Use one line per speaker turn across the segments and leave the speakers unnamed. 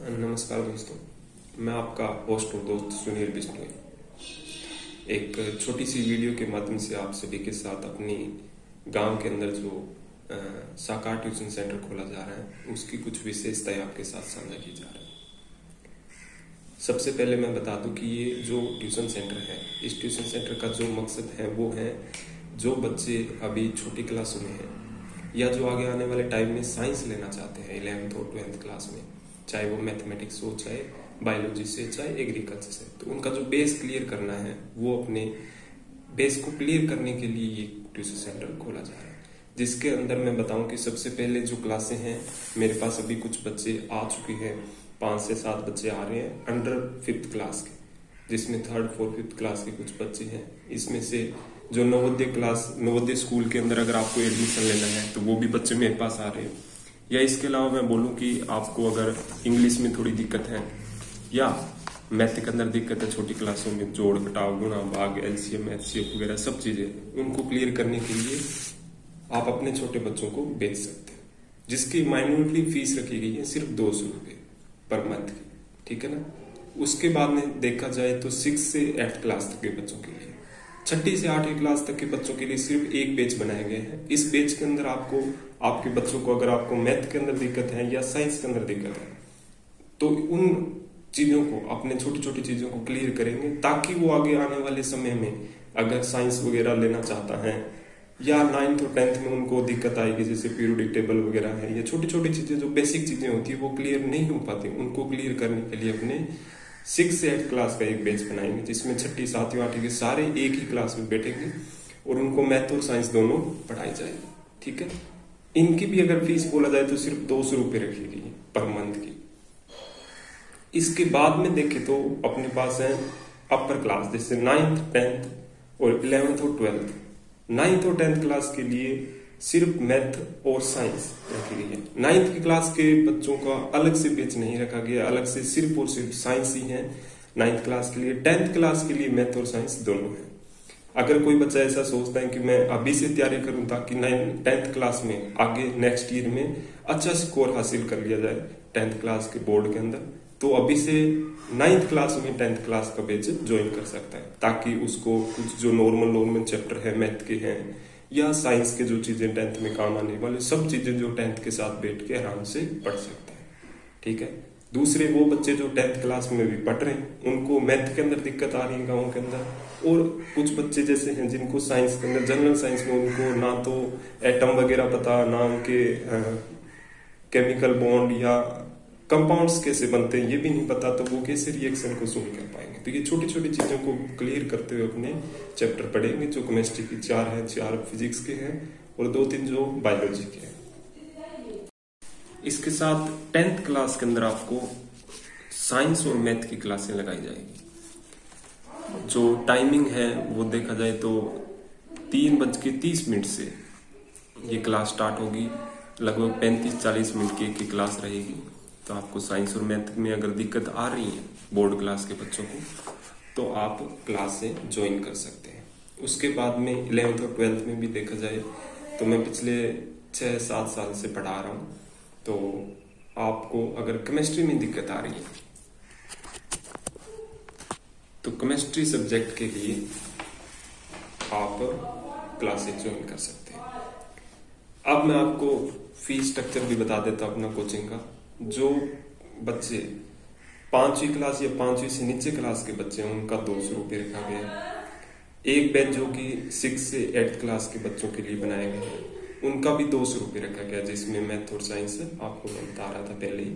नमस्कार दोस्तों, मैं आपका होस्ट हूँ दोस्त सुनील बिश्नोई। एक छोटी सी वीडियो के माध्यम से आप सभी के साथ अपनी गांव के अंदर जो साकार ट्यूशन सेंटर खोला जा रहा है उसकी कुछ विशेषताएं आपके साथ साझा की जा रही है। सबसे पहले मैं बता दूं कि ये जो ट्यूशन सेंटर है, इस ट्यूशन सेंटर का जो मकसद है वो है जो बच्चे अभी छोटी क्लासों में हैं या जो आगे आने वाले टाइम में साइंस लेना चाहते हैं 11th और 12th क्लास में, चाहे वो मैथमेटिक्स हो, चाहे बायोलॉजी से, चाहे एग्रीकल्चर से, तो उनका जो बेस क्लियर करना है वो अपने बेस को क्लियर करने के लिए ये ट्यूशन सेंटर खोला जा रहा है। जिसके अंदर मैं बताऊं कि सबसे पहले जो क्लासें हैं, मेरे पास अभी कुछ बच्चे आ चुके हैं, 5 से 7 बच्चे आ रहे हैं अंडर 5th क्लास के, जिसमें 3rd 4th 5th क्लास के कुछ बच्चे हैं। इसमें से जो नवोदय स्कूल के अंदर अगर आपको एडमिशन लेना है तो वो भी बच्चे मेरे पास आ रहे हैं। या इसके अलावा मैं बोलूं कि आपको अगर इंग्लिश में थोड़ी दिक्कत है या मैथ के अंदर दिक्कत है, छोटी क्लासों में जोड़ घटाव गुणा भाग एलसीएम एचसीएफ वगैरह सब चीजें, उनको क्लियर करने के लिए आप अपने छोटे बच्चों को भेज सकते हैं, जिसकी माइन्यूटली फीस रखी गई है सिर्फ 200 रुपये पर मंथ की, ठीक है ना। उसके बाद में देखा जाए तो 6 से 8 क्लास तक के बच्चों के लिए, 6ठी से 8वीं क्लास तक के बच्चों के लिए सिर्फ एक बैच बनाए गए हैं। इस बैच के अंदर आपको, आपके बच्चों को अगर आपको मैथ के अंदर दिक्कत है या साइंस के अंदर दिक्कत है तो उन चीजों को, अपने छोटी छोटी चीजों को क्लियर करेंगे, ताकि वो आगे आने वाले समय में अगर साइंस वगैरह लेना चाहता है या 9th और 10th में उनको दिक्कत आएगी, जैसे पीरियोडिक टेबल वगैरह है या छोटी छोटी चीजें जो बेसिक चीजें होती है वो क्लियर नहीं हो पाती, उनको क्लियर करने के लिए अपने 6 से 8 क्लास का एक बैच बनाएंगे, जिसमें 6ठी 7वीं 8वीं के सारे एक ही क्लास में बैठेंगे और उनको मैथ और साइंस दोनों पढ़ाई जाएगी, ठीक है। इनकी भी अगर फीस बोला जाए तो सिर्फ 200 रुपये रखी गई है पर मंथ की। इसके बाद में देखें तो अपने पास है अपर क्लास, जैसे 9th 10th और 11th और 12th। 9th और 10th क्लास के लिए सिर्फ मैथ और साइंस रखी गई है। 9th की क्लास के बच्चों का अलग से बैच नहीं रखा गया, अलग से सिर्फ और सिर्फ साइंस ही है 9th क्लास के लिए। 10th क्लास के लिए मैथ और साइंस दोनों है। अगर कोई बच्चा ऐसा सोचता है कि मैं अभी से तैयारी करूं ताकि 10th क्लास में आगे नेक्स्ट ईयर में अच्छा स्कोर हासिल कर लिया जाए 10th क्लास के बोर्ड के अंदर, तो अभी से 9th क्लास में 10th क्लास का बैच ज्वाइन कर सकता है, ताकि उसको कुछ जो नॉर्मल चैप्टर है मैथ के हैं या साइंस के जो चीजें 10th में काम आने वाले सब चीजें जो 10th के साथ बैठ के आराम से पढ़ सकता है, ठीक है। दूसरे वो बच्चे जो 10th क्लास में भी पढ़ रहे हैं, उनको मैथ के अंदर दिक्कत आ रही है गाँव के अंदर, और कुछ बच्चे जैसे हैं जिनको साइंस के अंदर, जनरल साइंस में उनको ना तो एटम वगैरह पता, ना उनके केमिकल बॉन्ड या कंपाउंड्स कैसे बनते हैं ये भी नहीं पता, तो वो कैसे रिएक्शन को सोल्व कर पाएंगे। तो ये छोटी छोटी चीजों को क्लियर करते हुए अपने चैप्टर पढ़ेंगे, जो केमिस्ट्री की 4 है, 4 फिजिक्स के हैं और 2-3 जो बायोलॉजी के हैं। इसके साथ 10th क्लास के अंदर आपको साइंस और मैथ की क्लासें लगाई जाएगी। जो टाइमिंग है वो देखा जाए तो 3:30 से ये क्लास स्टार्ट होगी, लगभग 35-40 मिनट की एक क्लास रहेगी। तो आपको साइंस और मैथ में अगर दिक्कत आ रही है बोर्ड क्लास के बच्चों को, तो आप क्लास से ज्वाइन कर सकते हैं। उसके बाद में 11th और 12th में भी देखा जाए तो मैं पिछले 6-7 साल से पढ़ा रहा हूँ, तो आपको अगर केमिस्ट्री में दिक्कत आ रही है तो केमिस्ट्री सब्जेक्ट के लिए आप क्लासेस ज्वाइन कर सकते हैं। अब मैं आपको फीस स्ट्रक्चर भी बता देता हूं अपना कोचिंग का। जो बच्चे 5वीं क्लास या 5वीं से नीचे क्लास के बच्चे हैं उनका 200 रुपये रखा गया है। एक बैच जो कि 6 से 8 क्लास के बच्चों के लिए बनाए गए हैं उनका भी 200 रुपये रखा गया, जिसमें मैथ और साइंस है। आपको मैं बता रहा था पहले ही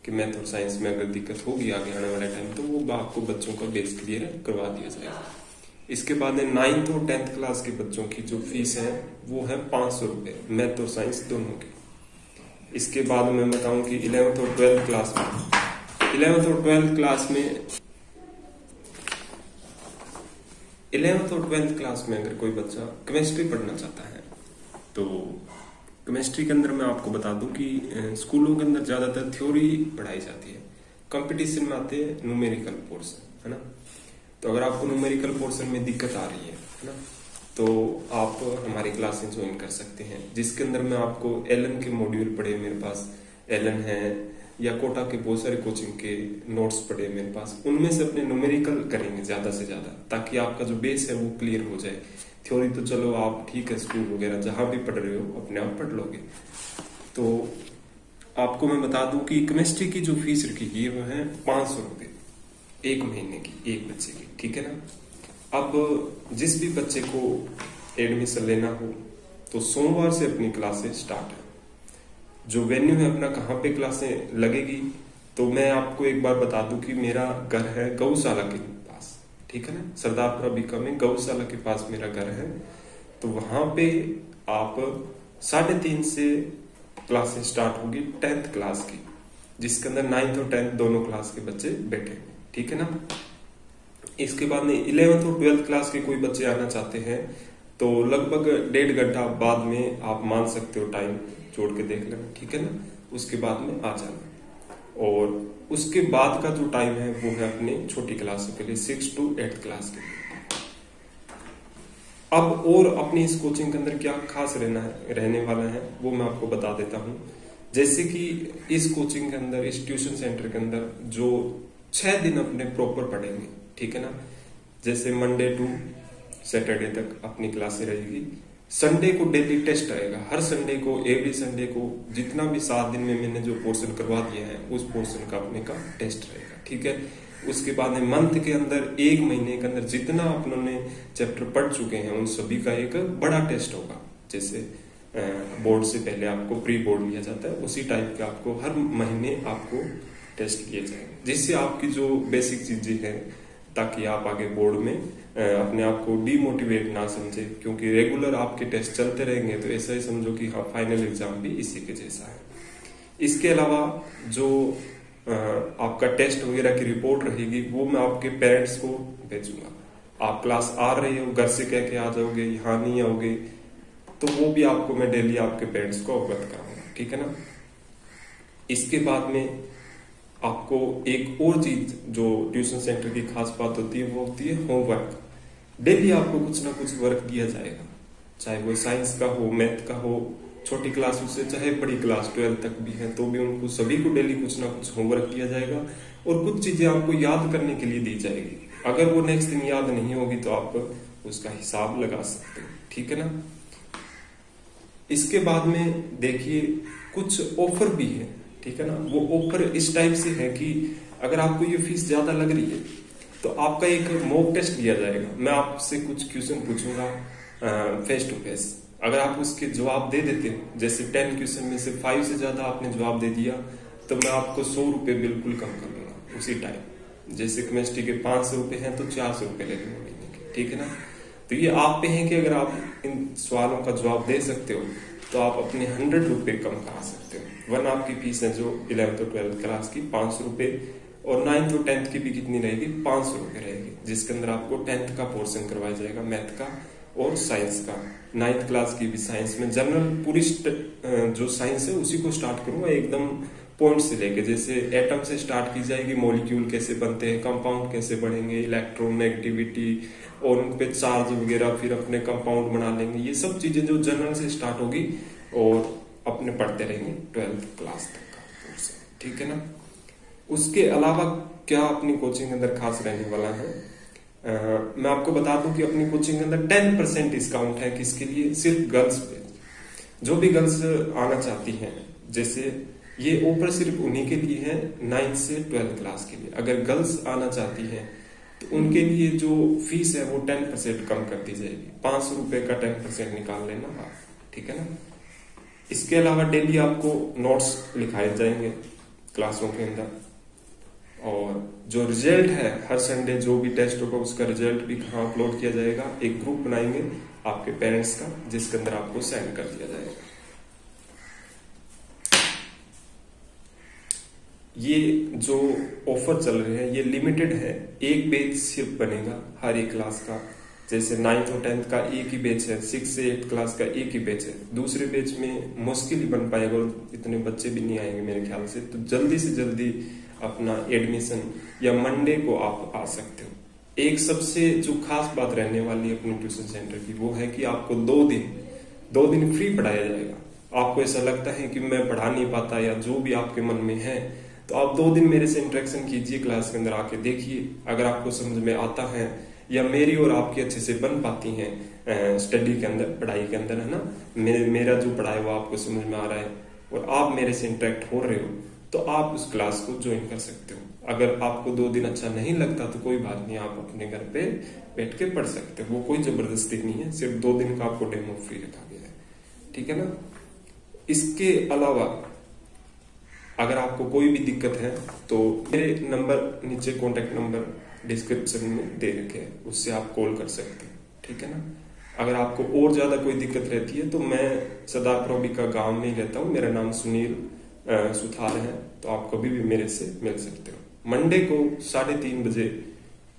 कि मैथ और साइंस में अगर दिक्कत होगी आगे आने वाले टाइम तो वो आपको बच्चों का बेस क्लियर करवा दिया जाएगा। इसके बाद है 9th और 10th क्लास के बच्चों की जो फीस है वो है 500 रुपये, मैथ और साइंस दोनों की। इसके बाद मैं बताऊं कि 11th और 12th क्लास में 11th और 12th क्लास में अगर कोई बच्चा केमिस्ट्री पढ़ना चाहता है तो केमिस्ट्री के अंदर मैं आपको बता दूं कि स्कूलों के अंदर ज्यादातर थ्योरी पढ़ाई जाती है, कंपटीशन में आते हैं न्यूमेरिकल पोर्शन, है ना। तो अगर आपको न्यूमेरिकल पोर्शन में दिक्कत आ रही है ना, तो आप हमारी क्लासें ज्वाइन कर सकते हैं, जिसके अंदर मैं आपको एलन के मॉड्यूल पढ़े, मेरे पास एलन है, या कोटा के बहुत सारे कोचिंग के नोट्स पड़े मेरे पास, उनमें से अपने न्यूमेरिकल करेंगे ज्यादा से ज्यादा, ताकि आपका जो बेस है वो क्लियर हो जाए। थ्योरी तो चलो आप ठीक है स्कूल वगैरह जहां भी पढ़ रहे हो अपने आप पढ़ लोगे। तो आपको मैं बता दूं कि केमिस्ट्री की जो फीस रखी है वो है 500 रुपये 1 महीने की, एक बच्चे की, ठीक है ना। अब जिस भी बच्चे को एडमिशन लेना हो तो सोमवार से अपनी क्लासें स्टार्ट है। जो वेन्यू है अपना कहाँ पे क्लासें लगेगी, तो मैं आपको एक बार बता दूं कि मेरा घर है गौशाला के पास, ठीक है ना, सरदारपुरा बीका में गौशाला के पास मेरा घर है। तो वहां पे आप 3:30 से क्लासें स्टार्ट होगी 10th क्लास की, जिसके अंदर 9th और 10th दोनों क्लास के बच्चे बैठे, ठीक है ना। इसके बाद में 11th और 12th क्लास के कोई बच्चे आना चाहते हैं तो लगभग 1.5 घंटा बाद में आप मान सकते हो, टाइम जोड़ के देख लेना, ठीक है ना। उसके बाद में आ जाना, और उसके बाद का जो टाइम है वो है अपने छोटी क्लासों के लिए, 6 to 8th क्लास के लिए। अब और अपनी इस कोचिंग के अंदर क्या खास रहने वाला है वो मैं आपको बता देता हूँ। जैसे कि इस कोचिंग के अंदर, इस ट्यूशन सेंटर के अंदर जो 6 दिन अपने प्रॉपर पढ़ेंगे, ठीक है ना। जैसे मंडे टू सैटरडे तक अपनी क्लासें रहेगी। संडे को डेली टेस्ट आएगा, हर संडे को, एवरी संडे को, जितना भी 7 दिन में मैंने जो पोर्शन करवा दिया है उस पोर्शन का अपने का टेस्ट रहेगा, ठीक है। उसके बाद में मंथ के अंदर, 1 महीने के अंदर जितना अपनों चैप्टर पढ़ चुके हैं उन सभी का एक बड़ा टेस्ट होगा। जैसे बोर्ड से पहले आपको प्री बोर्ड लिया जाता है, उसी टाइप का आपको हर महीने आपको टेस्ट लिए जाएंगे, जिससे आपकी जो बेसिक चीजें हैं, ताकि आप आगे बोर्ड में अपने आप को डीमोटिवेट ना समझे, क्योंकि रेगुलर आपके टेस्ट चलते रहेंगे तो ऐसा ही समझो कि हाँ फाइनल एग्जाम भी इसी के जैसा है। इसके अलावा जो आपका टेस्ट वगैरह की रिपोर्ट रहेगी वो मैं आपके पेरेंट्स को भेजूंगा। आप क्लास आ रहे हो, घर से कह के आ जाओगे, यहाँ नहीं आओगे, तो वो भी आपको मैं डेली आपके पेरेंट्स को अवगत कराऊंगा, ठीक है ना। इसके बाद में आपको एक और चीज जो ट्यूशन सेंटर की खास बात होती है वो होती है होमवर्क। डेली आपको कुछ ना कुछ वर्क दिया जाएगा, चाहे वो साइंस का हो, मैथ का हो, छोटी क्लास से चाहे बड़ी क्लास 12 तक भी है तो भी उनको सभी को डेली कुछ ना कुछ होमवर्क दिया जाएगा, और कुछ चीजें आपको याद करने के लिए दी जाएगी। अगर वो नेक्स्ट दिन याद नहीं होगी तो आप उसका हिसाब लगा सकते हो, ठीक है ना। इसके बाद में देखिए कुछ ऑफर भी है, ठीक है ना। वो ऑफर इस टाइप से है कि अगर आपको ये फीस ज्यादा लग रही है तो आपका एक मॉक टेस्ट लिया जाएगा। मैं आपसे कुछ क्वेश्चन पूछूंगा फेस टू फेस, अगर आप उसके जवाब दे देते हो, जैसे 10 क्वेश्चन में से 5 से ज्यादा आपने जवाब दे दिया तो मैं आपको 100 रुपए बिल्कुल कम कर दूंगा उसी टाइम। जैसे केमिस्ट्री के 500 रुपए हैं तो 400 रुपए ले लूंगा महीने के, ठीक है ना। तो ये आप पे है कि अगर आप इन सवालों का जवाब दे सकते हो तो आप अपने 100 रुपए कम करा सकते हो। वन आपकी फीस है जो 11th और 12th क्लास की 500 रुपए, और 9th और 10th की भी कितनी रहेगी, 500 रुपए रहेगी, जिसके अंदर आपको 10th का पोर्शन करवाया जाएगा, मैथ का और साइंस का। 9th क्लास की भी साइंस में जनरल पूरी जो साइंस है उसी को स्टार्ट करूंगा एकदम पॉइंट से लेके, जैसे एटम से स्टार्ट की जाएगी, मॉलिक्यूल कैसे बनते हैं, कंपाउंड कैसे बढ़ेंगे, इलेक्ट्रॉन नेगेटिविटी और उन पे चार्ज वगैरह, फिर अपने कंपाउंड बना लेंगे। ये सब चीजें जो जनरल से स्टार्ट होगी और अपने पढ़ते रहेंगे 12th क्लास तक का कोर्स, ठीक है ना। उसके अलावा क्या अपनी कोचिंग के अंदर खास रहने वाला है, मैं आपको बता दूं कि अपनी कोचिंग के अंदर 10% डिस्काउंट है। किसके लिए, सिर्फ गर्ल्स पे। जो भी गर्ल्स आना चाहती हैं, जैसे ये ऑफर सिर्फ उन्हीं के लिए है 9th से 12th क्लास के लिए। अगर गर्ल्स आना चाहती हैं तो उनके लिए जो फीस है वो 10% कम कर दी जाएगी, 500 रुपए का 10% निकाल लेना आप, ठीक है ना। इसके अलावा डेली आपको नोट्स लिखाए जाएंगे क्लासों के अंदर, और जो रिजल्ट है हर संडे जो भी टेस्ट होगा उसका रिजल्ट भी कहाँ अपलोड किया जाएगा, एक ग्रुप बनाएंगे आपके पेरेंट्स का जिसके अंदर आपको सेंड कर दिया जाएगा। ये जो ऑफर चल रहे हैं ये लिमिटेड है, एक बैच सिर्फ बनेगा हर एक क्लास का। जैसे 9th और 10th का एक ही बैच है, 6 से 8 क्लास का एक ही बैच है। दूसरे बैच में मुश्किल ही बन पाएगा और इतने बच्चे भी नहीं आएंगे मेरे ख्याल से। तो जल्दी से जल्दी अपना एडमिशन या मंडे को आप आ सकते हो। एक सबसे जो खास बात रहने वाली है अपने ट्यूशन सेंटर की वो है कि आपको 2 दिन फ्री पढ़ाया जाएगा। आपको ऐसा लगता है कि मैं पढ़ा नहीं पाता या जो भी आपके मन में है तो आप 2 दिन मेरे से इंटरेक्शन कीजिए, क्लास के अंदर आके देखिए, अगर आपको समझ में आता है या मेरी और आपकी अच्छे से बन पाती हैं स्टडी के अंदर, पढ़ाई के अंदर, है ना, मेरा जो पढ़ाई वो आपको समझ में आ रहा है और आप मेरे से इंटरेक्ट हो रहे हो, तो आप उस क्लास को ज्वाइन कर सकते हो। अगर आपको 2 दिन अच्छा नहीं लगता तो कोई बात नहीं, आप अपने घर पे बैठ के पढ़ सकते हो, वो कोई जबरदस्ती नहीं है, सिर्फ 2 दिन का आपको डेमो फ्री रखा गया है, ठीक है ना। इसके अलावा अगर आपको कोई भी दिक्कत है तो मेरे नंबर नीचे, कॉन्टेक्ट नंबर डिस्क्रिप्शन में दे रखे हैं, उससे आप कॉल कर सकते हैं, ठीक है ना। अगर आपको और ज्यादा कोई दिक्कत रहती है तो मैं सरदार प्रोबिका गांव में ही रहता हूँ, मेरा नाम सुनील सुथार है, तो आप कभी भी मेरे से मिल सकते हो। मंडे को 3:30 बजे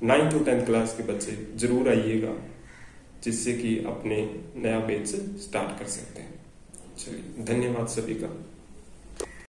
9th to 10th क्लास के बच्चे जरूर आइएगा, जिससे कि अपने नया बैच स्टार्ट कर सकते हैं। चलिए, धन्यवाद सभी का।